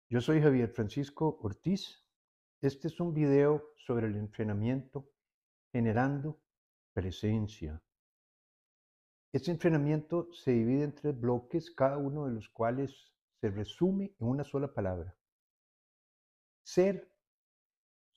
Yo soy Javier Francisco Ortiz. Este es un video sobre el entrenamiento generando presencia. Este entrenamiento se divide en 3 bloques, cada uno de los cuales se resume en una sola palabra: ser,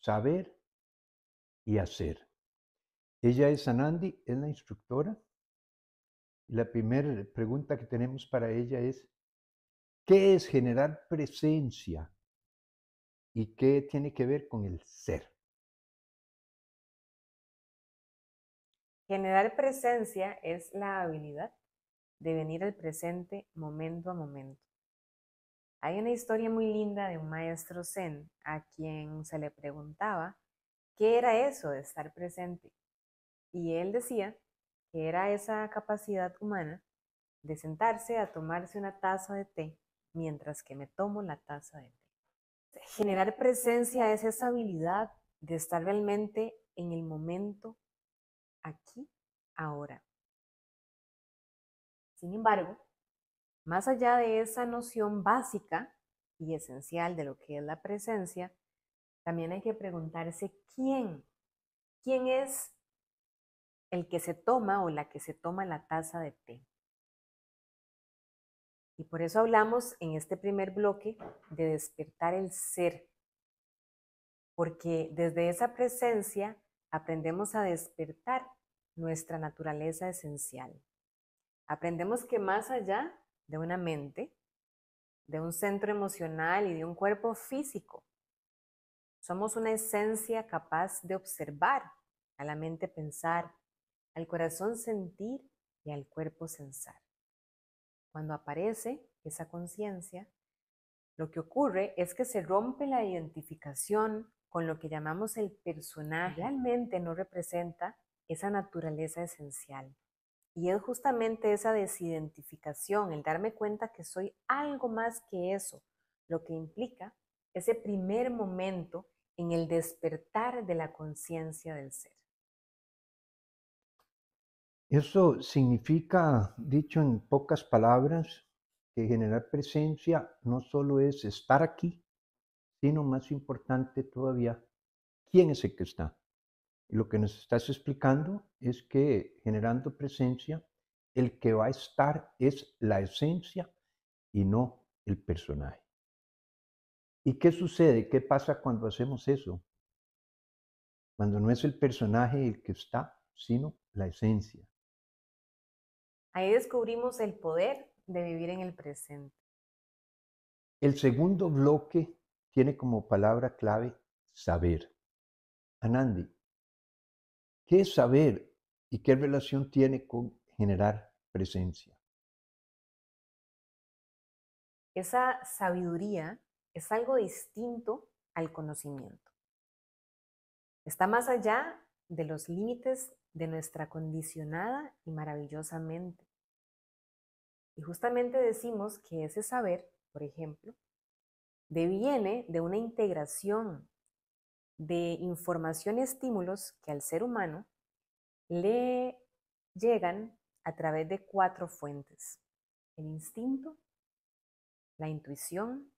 saber y hacer. Ella es Anandi, es la instructora. La primera pregunta que tenemos para ella es: ¿qué es generar presencia y qué tiene que ver con el ser? Generar presencia es la habilidad de venir al presente momento a momento. Hay una historia muy linda de un maestro zen a quien se le preguntaba qué era eso de estar presente. Y él decía que era esa capacidad humana de sentarse a tomarse una taza de té mientras que me tomo la taza de té. Generar presencia es esa habilidad de estar realmente en el momento, aquí, ahora. Sin embargo, más allá de esa noción básica y esencial de lo que es la presencia, también hay que preguntarse quién es el que se toma o la que se toma la taza de té. Y por eso hablamos en este primer bloque de despertar el ser, porque desde esa presencia aprendemos a despertar nuestra naturaleza esencial. Aprendemos que más allá de una mente, de un centro emocional y de un cuerpo físico, somos una esencia capaz de observar, a la mente pensar, al corazón sentir y al cuerpo sensar. Cuando aparece esa conciencia, lo que ocurre es que se rompe la identificación con lo que llamamos el personaje. Realmente no representa esa naturaleza esencial. Y es justamente esa desidentificación, el darme cuenta que soy algo más que eso, lo que implica ese primer momento en el despertar de la conciencia del ser. Eso significa, dicho en pocas palabras, que generar presencia no solo es estar aquí, sino más importante todavía, quién es el que está. Y lo que nos estás explicando es que generando presencia, el que va a estar es la esencia y no el personaje. ¿Y qué sucede? ¿Qué pasa cuando hacemos eso? Cuando no es el personaje el que está, sino la esencia. Ahí descubrimos el poder de vivir en el presente. El segundo bloque tiene como palabra clave saber. Anandi, ¿qué es saber y qué relación tiene con generar presencia? Esa sabiduría es algo distinto al conocimiento. Está más allá de los límites de nuestra condicionada y maravillosa mente. Y justamente decimos que ese saber, por ejemplo, deviene de una integración de información y estímulos que al ser humano le llegan a través de 4 fuentes: el instinto, la intuición,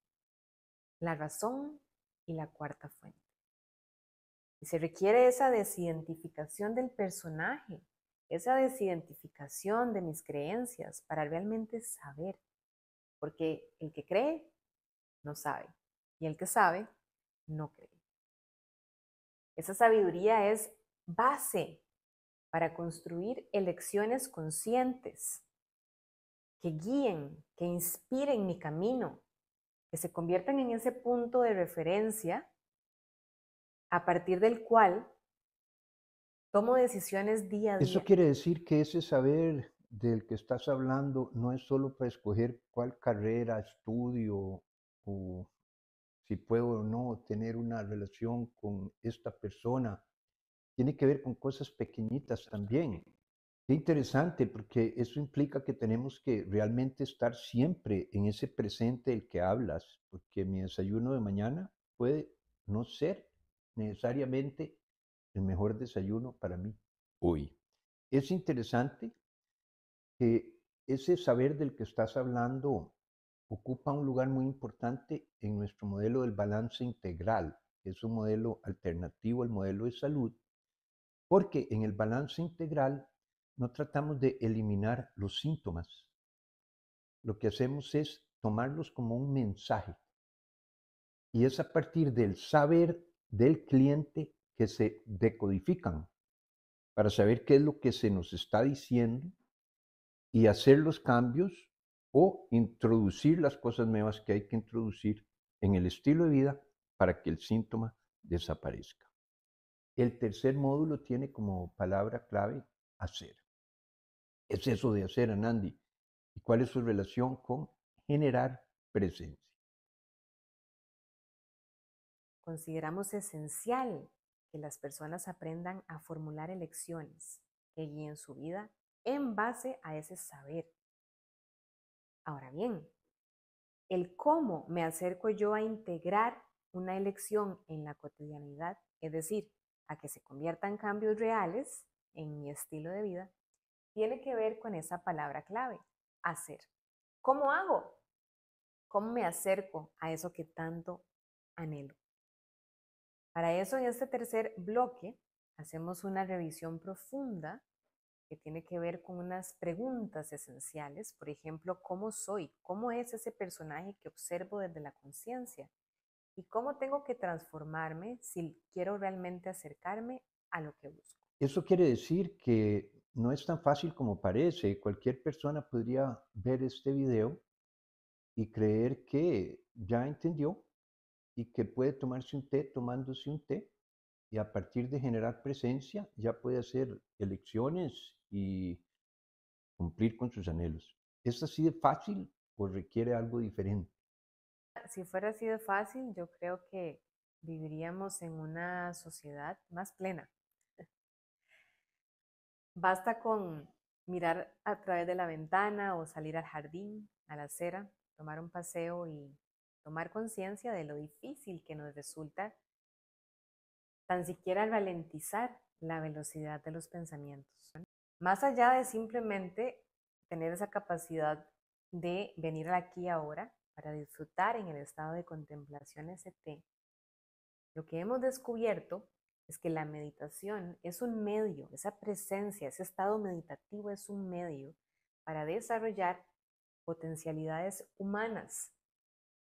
la razón y la cuarta fuente. Y se requiere esa desidentificación del personaje, esa desidentificación de mis creencias para realmente saber, porque el que cree no sabe y el que sabe no cree. Esa sabiduría es base para construir elecciones conscientes que guíen, que inspiren mi camino, que se conviertan en ese punto de referencia a partir del cual tomo decisiones día a Eso día. quiere decir que ese saber del que estás hablando no es solo para escoger cuál carrera estudio o si puedo o no tener una relación con esta persona. Tiene que ver con cosas pequeñitas también. Qué interesante, porque eso implica que tenemos que realmente estar siempre en ese presente del que hablas, porque mi desayuno de mañana puede no ser necesariamente el mejor desayuno para mí hoy. Es interesante que ese saber del que estás hablando ocupa un lugar muy importante en nuestro modelo del balance integral, que es un modelo alternativo al modelo de salud, porque en el balance integral no tratamos de eliminar los síntomas. Lo que hacemos es tomarlos como un mensaje. Y es a partir del saber del cliente que se decodifican para saber qué es lo que se nos está diciendo y hacer los cambios o introducir las cosas nuevas que hay que introducir en el estilo de vida para que el síntoma desaparezca. El tercer módulo tiene como palabra clave hacer. Es eso de hacer, Anandi. ¿Y cuál es su relación con generar presencia? Consideramos esencial que las personas aprendan a formular elecciones que guíen su vida en base a ese saber. Ahora bien, el cómo me acerco yo a integrar una elección en la cotidianidad, es decir, a que se convierta en cambios reales en mi estilo de vida, tiene que ver con esa palabra clave, hacer. ¿Cómo hago? ¿Cómo me acerco a eso que tanto anhelo? Para eso, en este tercer bloque, hacemos una revisión profunda que tiene que ver con unas preguntas esenciales. Por ejemplo, ¿cómo soy? ¿Cómo es ese personaje que observo desde la conciencia? ¿Y cómo tengo que transformarme si quiero realmente acercarme a lo que busco? Eso quiere decir que no es tan fácil como parece. Cualquier persona podría ver este video y creer que ya entendió y que puede tomarse un té tomándose un té y a partir de generar presencia ya puede hacer elecciones y cumplir con sus anhelos. ¿Es así de fácil o requiere algo diferente? Si fuera así de fácil, yo creo que viviríamos en una sociedad más plena. Basta con mirar a través de la ventana o salir al jardín, a la acera, tomar un paseo y tomar conciencia de lo difícil que nos resulta tan siquiera ralentizar la velocidad de los pensamientos. Más allá de simplemente tener esa capacidad de venir aquí ahora para disfrutar en el estado de contemplación ST, lo que hemos descubierto es que la meditación es un medio, esa presencia, ese estado meditativo es un medio para desarrollar potencialidades humanas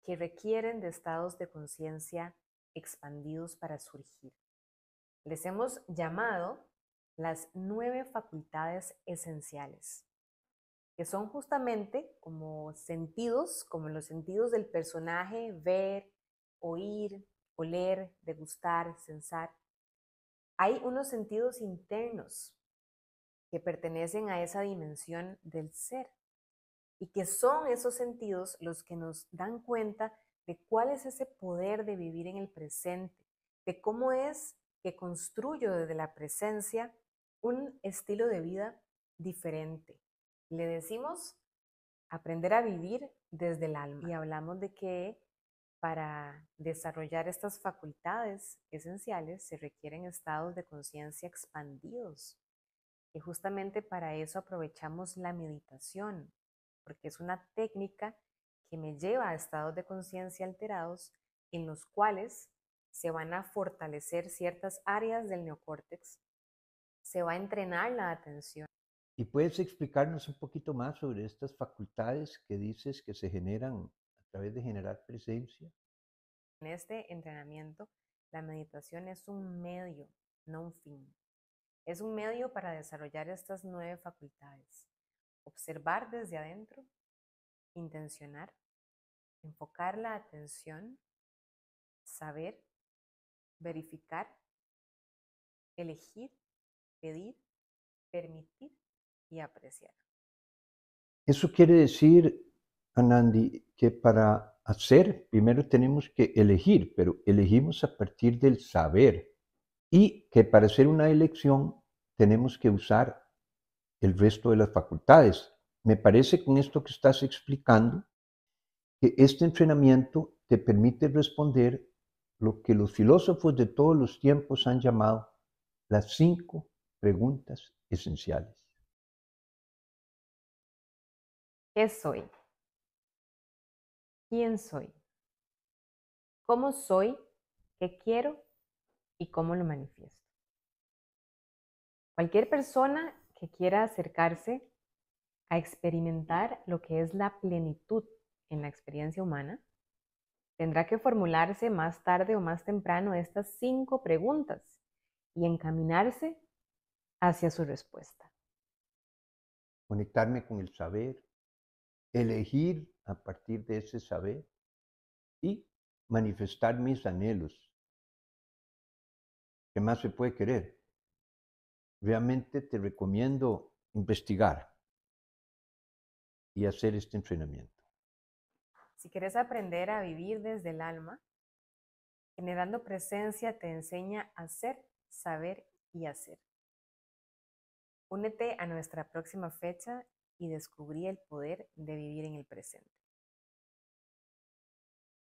que requieren de estados de conciencia expandidos para surgir. Les hemos llamado las 9 facultades esenciales, que son justamente como sentidos, como los sentidos del personaje, ver, oír, oler, degustar, sensar. Hay unos sentidos internos que pertenecen a esa dimensión del ser y que son esos sentidos los que nos dan cuenta de cuál es ese poder de vivir en el presente, de cómo es que construyo desde la presencia un estilo de vida diferente. Le decimos aprender a vivir desde el alma y hablamos de que para desarrollar estas facultades esenciales se requieren estados de conciencia expandidos. Y justamente para eso aprovechamos la meditación, porque es una técnica que me lleva a estados de conciencia alterados en los cuales se van a fortalecer ciertas áreas del neocórtex, se va a entrenar la atención. ¿Y puedes explicarnos un poquito más sobre estas facultades que dices que se generan a través de generar presencia? En este entrenamiento, la meditación es un medio, no un fin. Es un medio para desarrollar estas 9 facultades. Observar desde adentro, intencionar, enfocar la atención, saber, verificar, elegir, pedir, permitir y apreciar. Eso quiere decir, Anandi, que para hacer primero tenemos que elegir, pero elegimos a partir del saber y que para hacer una elección tenemos que usar el resto de las facultades. Me parece con esto que estás explicando que este entrenamiento te permite responder lo que los filósofos de todos los tiempos han llamado las 5 preguntas esenciales. ¿Qué soy? ¿Quién soy? ¿Cómo soy? ¿Qué quiero? ¿Y cómo lo manifiesto? Cualquier persona que quiera acercarse a experimentar lo que es la plenitud en la experiencia humana, tendrá que formularse más tarde o más temprano estas 5 preguntas y encaminarse hacia su respuesta. Conectarme con el saber, elegir a partir de ese saber y manifestar mis anhelos. ¿Qué más se puede querer? Realmente te recomiendo investigar y hacer este entrenamiento. Si quieres aprender a vivir desde el alma, generando presencia te enseña a ser, saber y hacer. Únete a nuestra próxima fecha y descubrí el poder de vivir en el presente.